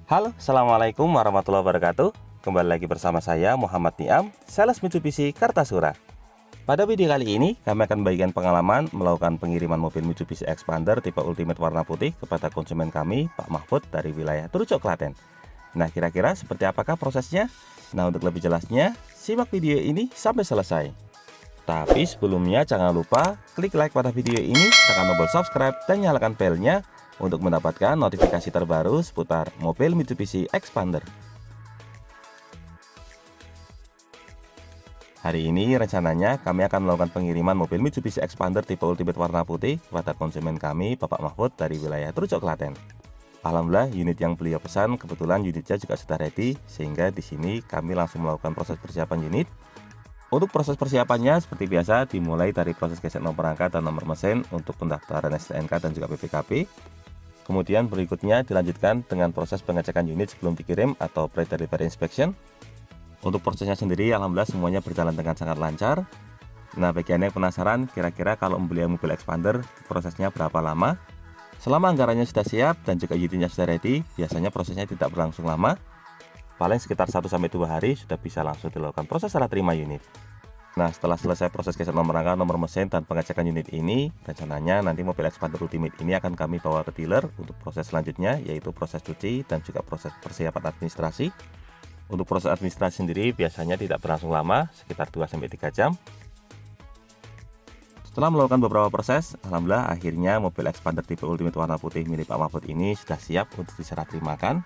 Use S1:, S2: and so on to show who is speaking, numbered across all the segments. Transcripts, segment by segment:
S1: Halo, Assalamualaikum warahmatullahi wabarakatuh. Kembali lagi bersama saya Muhammad Niam, sales Mitsubishi Kartasura. Pada video kali ini, kami akan membagikan pengalaman melakukan pengiriman mobil Mitsubishi Expander tipe Ultimate warna putih kepada konsumen kami, Pak Mahfud dari wilayah Trucok, Klaten. Nah, kira-kira seperti apakah prosesnya? Nah, untuk lebih jelasnya, simak video ini sampai selesai. Tapi sebelumnya jangan lupa klik like pada video ini, tekan tombol subscribe dan nyalakan belnya untuk mendapatkan notifikasi terbaru seputar mobil Mitsubishi Expander. Hari ini rencananya kami akan melakukan pengiriman mobil Mitsubishi Expander tipe Ultimate warna putih kepada konsumen kami, Bapak Mahfud dari wilayah Trucok, Klaten. Alhamdulillah, unit yang beliau pesan kebetulan unitnya juga sudah ready, sehingga di sini kami langsung melakukan proses persiapan unit. Untuk proses persiapannya seperti biasa dimulai dari proses gesek nomor rangka dan nomor mesin untuk pendaftaran STNK dan juga PPKP. Kemudian berikutnya dilanjutkan dengan proses pengecekan unit sebelum dikirim atau pre-delivery inspection. Untuk prosesnya sendiri alhamdulillah semuanya berjalan dengan sangat lancar. Nah, bagi Anda yang penasaran kira-kira kalau membeli mobil Expander prosesnya berapa lama? Selama anggarannya sudah siap dan juga unitnya sudah ready, biasanya prosesnya tidak berlangsung lama. Paling sekitar 1-2 hari sudah bisa langsung dilakukan proses serah terima unit. Nah, setelah selesai proses gesek nomor rangka, nomor mesin, dan pengecekan unit ini, rencananya nanti mobil Expander Ultimate ini akan kami bawa ke dealer untuk proses selanjutnya, yaitu proses cuci dan juga proses persiapan administrasi. Untuk proses administrasi sendiri biasanya tidak berlangsung lama, sekitar 2-3 jam. Setelah melakukan beberapa proses, alhamdulillah akhirnya mobil Expander tipe Ultimate warna putih milik Pak Mahfud ini sudah siap untuk diserah terimakan.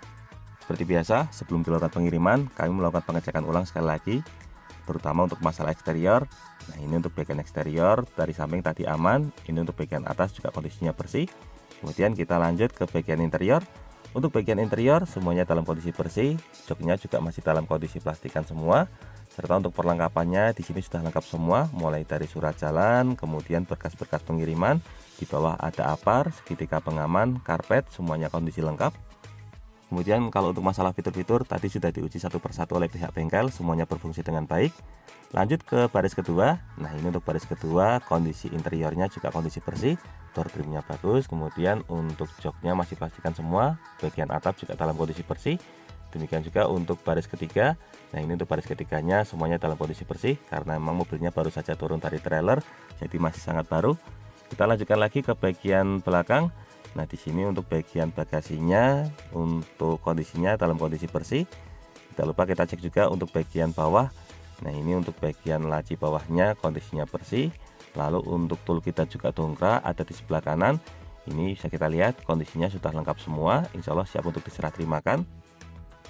S1: Seperti biasa, sebelum dilakukan pengiriman, kami melakukan pengecekan ulang sekali lagi, terutama untuk masalah eksterior. Nah, ini untuk bagian eksterior, dari samping tadi aman, ini untuk bagian atas juga kondisinya bersih. Kemudian kita lanjut ke bagian interior. Untuk bagian interior, semuanya dalam kondisi bersih, joknya juga masih dalam kondisi plastikan semua. Serta untuk perlengkapannya di sini sudah lengkap semua, mulai dari surat jalan, kemudian berkas-berkas pengiriman, di bawah ada apar, segitiga pengaman, karpet, semuanya kondisi lengkap. Kemudian kalau untuk masalah fitur-fitur tadi sudah diuji satu persatu oleh pihak bengkel, semuanya berfungsi dengan baik. Lanjut ke baris kedua. Nah, ini untuk baris kedua, kondisi interiornya juga kondisi bersih, door trimnya bagus. Kemudian untuk joknya masih plastikan semua, bagian atap juga dalam kondisi bersih. Demikian juga untuk baris ketiga. Nah, ini untuk baris ketiganya semuanya dalam kondisi bersih karena memang mobilnya baru saja turun dari trailer, jadi masih sangat baru. Kita lanjutkan lagi ke bagian belakang. Nah, di sini untuk bagian bagasinya, untuk kondisinya dalam kondisi bersih. Tidak lupa kita cek juga untuk bagian bawah. Nah, ini untuk bagian laci bawahnya kondisinya bersih. Lalu untuk toolkit dan juga dongkrak ada di sebelah kanan. Ini bisa kita lihat kondisinya sudah lengkap semua, insya Allah siap untuk diserah terimakan.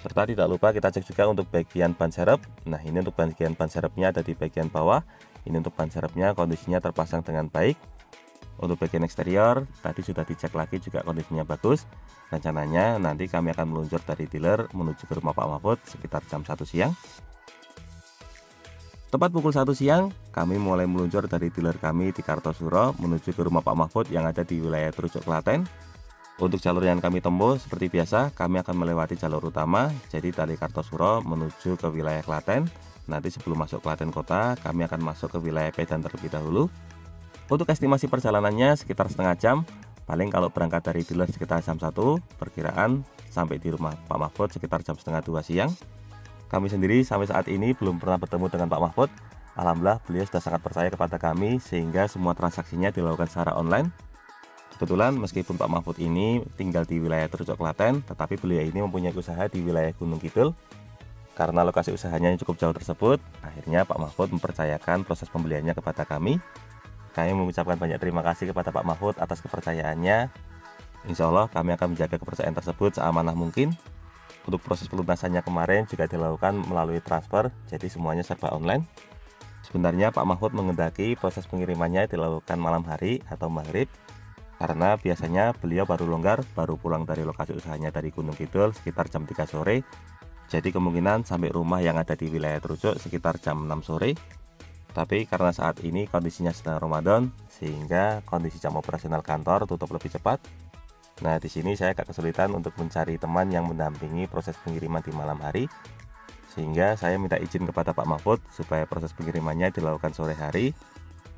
S1: Serta tidak lupa kita cek juga untuk bagian ban serep. Nah, ini untuk bagian ban serepnya ada di bagian bawah. Ini untuk ban serepnya kondisinya terpasang dengan baik. Untuk bagian eksterior tadi sudah dicek lagi juga kondisinya bagus. Rencananya nanti kami akan meluncur dari dealer menuju ke rumah Pak Mahfud sekitar jam 1 siang. Tepat pukul 1 siang kami mulai meluncur dari dealer kami di Kartasura menuju ke rumah Pak Mahfud yang ada di wilayah Trucok, Klaten. Untuk jalur yang kami tempuh seperti biasa kami akan melewati jalur utama, jadi dari Kartasura menuju ke wilayah Klaten. Nanti sebelum masuk Klaten kota kami akan masuk ke wilayah Medan terlebih dahulu. Untuk estimasi perjalanannya sekitar setengah jam. Paling kalau berangkat dari dealer sekitar jam 1, perkiraan sampai di rumah Pak Mahfud sekitar jam setengah 2 siang. Kami sendiri sampai saat ini belum pernah bertemu dengan Pak Mahfud. Alhamdulillah beliau sudah sangat percaya kepada kami sehingga semua transaksinya dilakukan secara online. Kebetulan meskipun Pak Mahfud ini tinggal di wilayah Trucok, Klaten, tetapi beliau ini mempunyai usaha di wilayah Gunung Kidul. Karena lokasi usahanya yang cukup jauh tersebut, akhirnya Pak Mahfud mempercayakan proses pembeliannya kepada kami. Kami mengucapkan banyak terima kasih kepada Pak Mahfud atas kepercayaannya. Insya Allah kami akan menjaga kepercayaan tersebut seamanah mungkin. Untuk proses pelunasannya kemarin juga dilakukan melalui transfer, jadi semuanya serba online. Sebenarnya Pak Mahfud menghendaki proses pengirimannya dilakukan malam hari atau maghrib, karena biasanya beliau baru longgar, baru pulang dari lokasi usahanya dari Gunung Kidul sekitar jam 3 sore. Jadi kemungkinan sampai rumah yang ada di wilayah Trucok sekitar jam 6 sore. Tapi karena saat ini kondisinya sedang Ramadan, sehingga kondisi jam operasional kantor tutup lebih cepat. Nah, di sini saya agak kesulitan untuk mencari teman yang mendampingi proses pengiriman di malam hari. Sehingga saya minta izin kepada Pak Mahfud supaya proses pengirimannya dilakukan sore hari.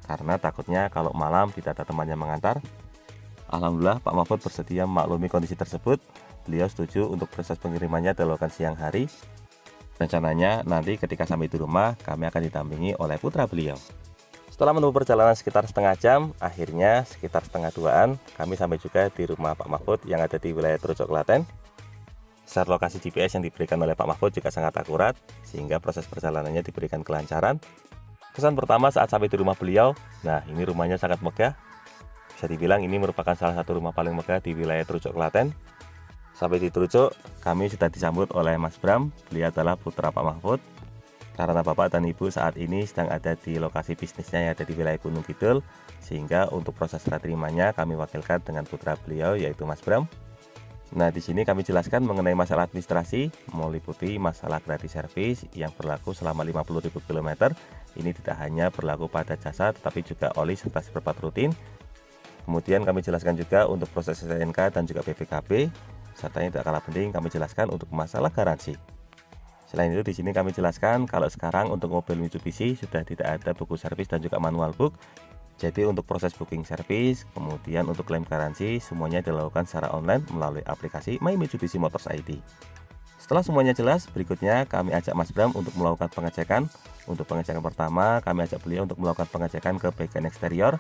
S1: Karena takutnya kalau malam tidak ada teman yang mengantar. Alhamdulillah Pak Mahfud bersedia memaklumi kondisi tersebut. beliau setuju untuk proses pengirimannya dilakukan siang hari. Rencananya nanti ketika sampai di rumah kami akan didampingi oleh putra beliau. Setelah menempuh perjalanan sekitar setengah jam, akhirnya sekitar setengah 2-an kami sampai juga di rumah Pak Mahfud yang ada di wilayah Trucok, Klaten. Share lokasi GPS yang diberikan oleh Pak Mahfud juga sangat akurat, sehingga proses perjalanannya diberikan kelancaran. Kesan pertama saat sampai di rumah beliau, nah ini rumahnya sangat megah. Bisa dibilang ini merupakan salah satu rumah paling megah di wilayah Trucok, Klaten. Sampai di Trucok, kami sudah disambut oleh Mas Bram, beliau adalah putra Pak Mahfud. Karena bapak dan ibu saat ini sedang ada di lokasi bisnisnya yang ada di wilayah Gunung Kidul, sehingga untuk proses serah terimanya kami wakilkan dengan putra beliau yaitu Mas Bram. Nah, di sini kami jelaskan mengenai masalah administrasi, meliputi masalah gratis servis yang berlaku selama 50.000 km. Ini tidak hanya berlaku pada jasa, tetapi juga oli serta spare part rutin. Kemudian kami jelaskan juga untuk proses STNK dan juga BPKB, serta yang tidak kalah penting kami jelaskan untuk masalah garansi. Selain itu di sini kami jelaskan kalau sekarang untuk mobil Mitsubishi sudah tidak ada buku servis dan juga manual book. Jadi untuk proses booking servis, kemudian untuk klaim garansi semuanya dilakukan secara online melalui aplikasi My Mitsubishi Motors ID. Setelah semuanya jelas, berikutnya kami ajak Mas Bram untuk melakukan pengecekan. Untuk pengecekan pertama, kami ajak beliau untuk melakukan pengecekan ke bagian eksterior.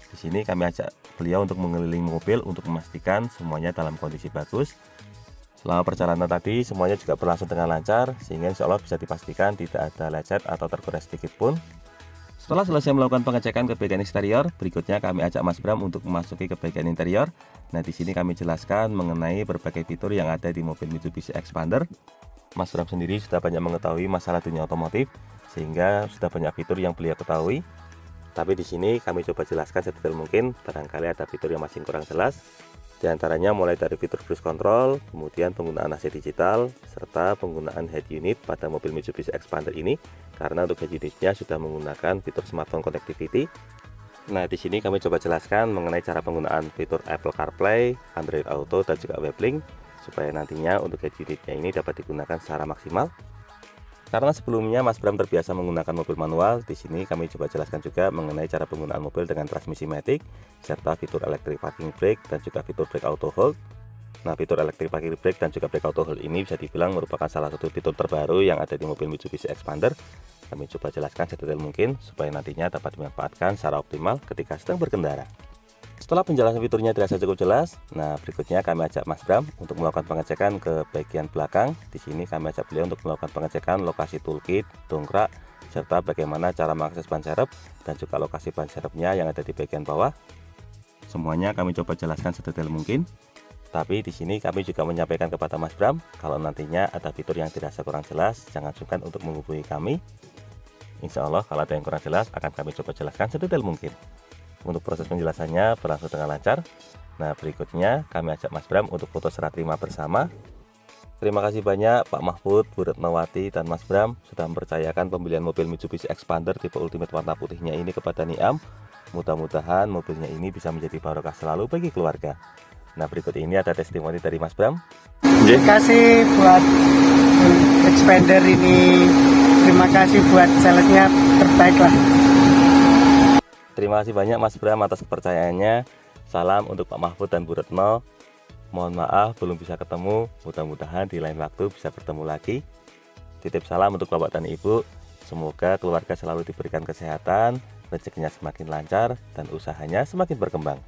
S1: Di sini kami ajak beliau untuk mengelilingi mobil untuk memastikan semuanya dalam kondisi bagus. Selama perjalanan tadi semuanya juga berlangsung dengan lancar, sehingga insya Allah bisa dipastikan tidak ada lecet atau tergores sedikit pun. Setelah selesai melakukan pengecekan ke bagian eksterior, berikutnya kami ajak Mas Bram untuk memasuki ke bagian interior. Nah, di sini kami jelaskan mengenai berbagai fitur yang ada di mobil Mitsubishi Expander. Mas Bram sendiri sudah banyak mengetahui masalah dunia otomotif, sehingga sudah banyak fitur yang beliau ketahui. Tapi di sini kami coba jelaskan sedetail mungkin, barangkali ada fitur yang masih kurang jelas. Di antaranya mulai dari fitur cruise control, kemudian penggunaan AC digital, serta penggunaan head unit pada mobil Mitsubishi Expander ini, karena untuk head unitnya sudah menggunakan fitur smartphone connectivity. Nah, di sini kami coba jelaskan mengenai cara penggunaan fitur Apple CarPlay, Android Auto, dan juga WebLink, supaya nantinya untuk head unitnya ini dapat digunakan secara maksimal. Karena sebelumnya Mas Bram terbiasa menggunakan mobil manual, di sini kami coba jelaskan juga mengenai cara penggunaan mobil dengan transmisi matic, serta fitur electric parking brake dan juga fitur brake auto hold. Nah, fitur electric parking brake dan juga brake auto hold ini bisa dibilang merupakan salah satu fitur terbaru yang ada di mobil Mitsubishi Expander. Kami coba jelaskan sedetail mungkin supaya nantinya dapat dimanfaatkan secara optimal ketika sedang berkendara. Setelah penjelasan fiturnya dirasa cukup jelas, nah berikutnya kami ajak Mas Bram untuk melakukan pengecekan ke bagian belakang. Di sini kami ajak beliau untuk melakukan pengecekan lokasi toolkit, dongkrak, serta bagaimana cara mengakses ban serep dan juga lokasi ban serepnya yang ada di bagian bawah. Semuanya kami coba jelaskan sedetail mungkin. Tapi di sini kami juga menyampaikan kepada Mas Bram kalau nantinya ada fitur yang dirasa kurang jelas, jangan sungkan untuk menghubungi kami. Insya Allah kalau ada yang kurang jelas akan kami coba jelaskan sedetail mungkin. Untuk proses penjelasannya berlangsung dengan lancar. Nah, berikutnya kami ajak Mas Bram untuk foto serah terima bersama. Terima kasih banyak Pak Mahfud, Bu Retnowati, dan Mas Bram sudah mempercayakan pembelian mobil Mitsubishi Expander tipe Ultimate warna putihnya ini kepada Niam. Mudah-mudahan mobilnya ini bisa menjadi barokah selalu bagi keluarga. Nah, berikut ini ada testimoni dari Mas Bram.
S2: Terima kasih buat Expander ini. Terima kasih buat salesnya, terbaik lah.
S1: Terima kasih banyak Mas Bram atas kepercayaannya. Salam untuk Pak Mahfud dan Bu Retno. Mohon maaf belum bisa ketemu. Mudah-mudahan di lain waktu bisa bertemu lagi. Titip salam untuk Bapak dan Ibu. Semoga keluarga selalu diberikan kesehatan, rezekinya semakin lancar, dan usahanya semakin berkembang.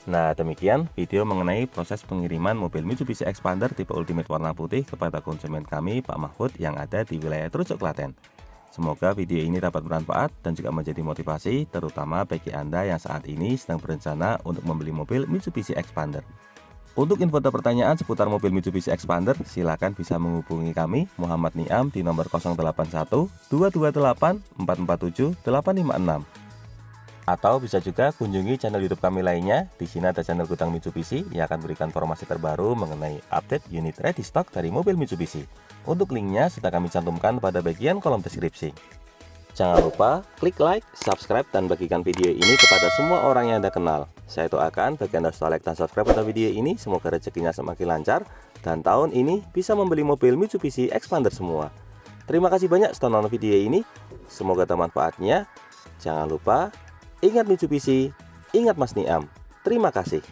S1: Nah, demikian video mengenai proses pengiriman mobil Mitsubishi Expander tipe Ultimate warna putih kepada konsumen kami Pak Mahfud yang ada di wilayah Trucok, Klaten. Semoga video ini dapat bermanfaat dan juga menjadi motivasi terutama bagi Anda yang saat ini sedang berencana untuk membeli mobil Mitsubishi Expander. Untuk info dan pertanyaan seputar mobil Mitsubishi Expander, silakan bisa menghubungi kami Muhammad Niam di nomor 081 228 447 856. Atau bisa juga kunjungi channel YouTube kami lainnya. Di sini ada channel Gudang Mitsubishi yang akan berikan informasi terbaru mengenai update unit ready stock dari mobil Mitsubishi. Untuk linknya sudah kami cantumkan pada bagian kolom deskripsi. Jangan lupa klik like, subscribe, dan bagikan video ini kepada semua orang yang Anda kenal. Saya doakan bagi Anda setelah like dan subscribe pada video ini, semoga rezekinya semakin lancar dan tahun ini bisa membeli mobil Mitsubishi Expander semua. Terima kasih banyak sudah nonton video ini. Semoga bermanfaatnya. Jangan lupa ingat Mitsubishi, ingat Mas Niam. Terima kasih.